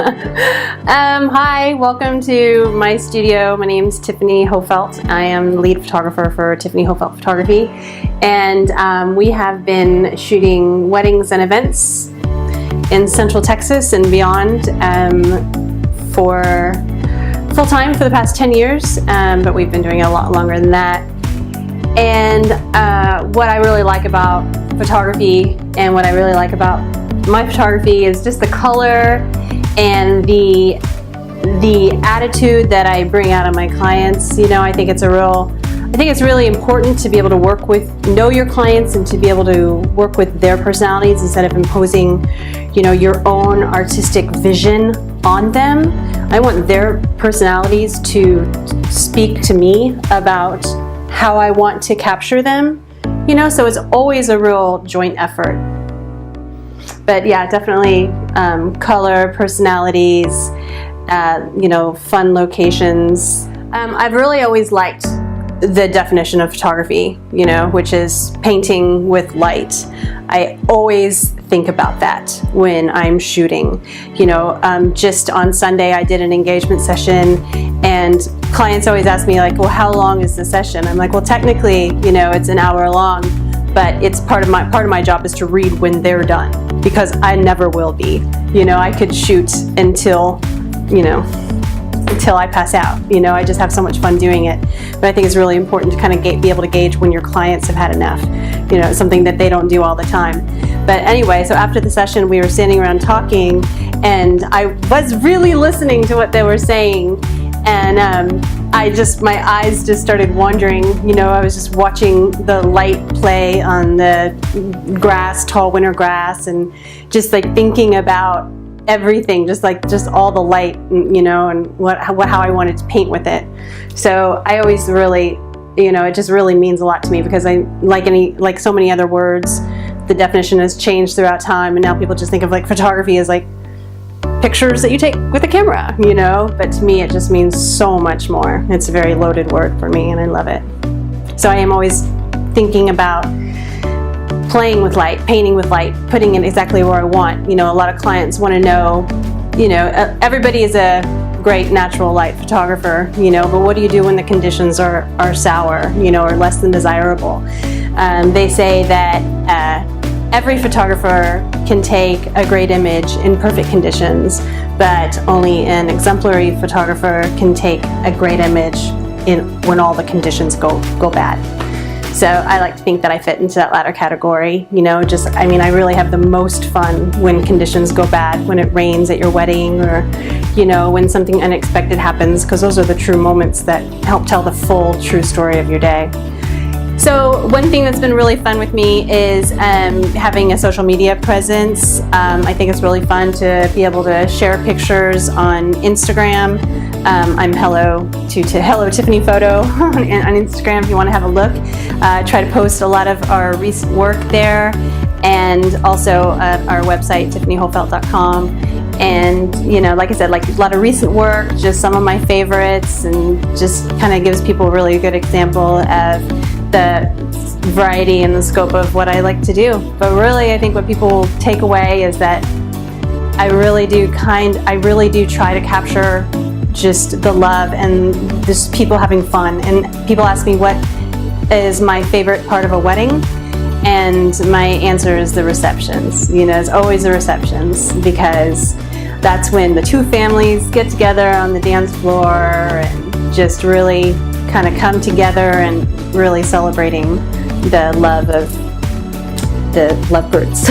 Hi, welcome to my studio. My name's Tiffany Hofeldt. I am the lead photographer for Tiffany Hofeldt Photography, and we have been shooting weddings and events in Central Texas and beyond for full-time for the past 10 years, but we've been doing it a lot longer than that. And what I really like about photography and what I really like about my photography is just the color and the attitude that I bring out of my clients. You know, I think it's really important to be able to know your clients and to be able to work with their personalities instead of imposing, you know, your own artistic vision on them. I want their personalities to speak to me about how I want to capture them, you know, so it's always a real joint effort. But yeah, definitely color, personalities, you know, fun locations. I've really always liked the definition of photography, you know, which is painting with light. I always think about that when I'm shooting. You know, just on Sunday I did an engagement session, and clients always ask me like, well, how long is the session? I'm like, well, technically, you know, it's an hour long, but it's part of my job is to read when they're done, because I never will be. You know, I could shoot until I pass out. You know, I just have so much fun doing it. But I think it's really important to kind of be able to gauge when your clients have had enough. You know, it's something that they don't do all the time. But anyway, so after the session, we were standing around talking, and I was really listening to what they were saying. And my eyes just started wandering. You know, I was just watching the light play on the grass, tall winter grass, and just like thinking about everything, just all the light, you know, and how I wanted to paint with it. So I always really, you know, it just really means a lot to me, because I like so many other words, the definition has changed throughout time, and now people just think of like photography as like pictures that you take with a camera, you know, but to me it just means so much more. It's a very loaded word for me, and I love it. So I am always thinking about playing with light, painting with light, putting it exactly where I want. You know, a lot of clients want to know, you know, everybody is a great natural light photographer, you know, but what do you do when the conditions are sour, you know, or less than desirable? They say that every photographer can take a great image in perfect conditions, but only an exemplary photographer can take a great image when all the conditions go bad. So I like to think that I fit into that latter category. You know, I really have the most fun when conditions go bad, when it rains at your wedding, or, you know, when something unexpected happens, because those are the true moments that help tell the full true story of your day. So one thing that's been really fun with me is having a social media presence. I think it's really fun to be able to share pictures on Instagram. I'm Hello Tiffany Photo on Instagram if you want to have a look. Try to post a lot of our recent work there, and also our website, tiffanyhofeldt.com. And, you know, like I said, like a lot of recent work, just some of my favorites, and just kind of gives people a really good example of the variety and the scope of what I like to do. But really, I think what people will take away is that I really do try to capture just the love and just people having fun. And people ask me what is my favorite part of a wedding, and my answer is the receptions. You know, it's always the receptions, because that's when the two families get together on the dance floor and just really kind of come together and really celebrating the love of the lovebirds.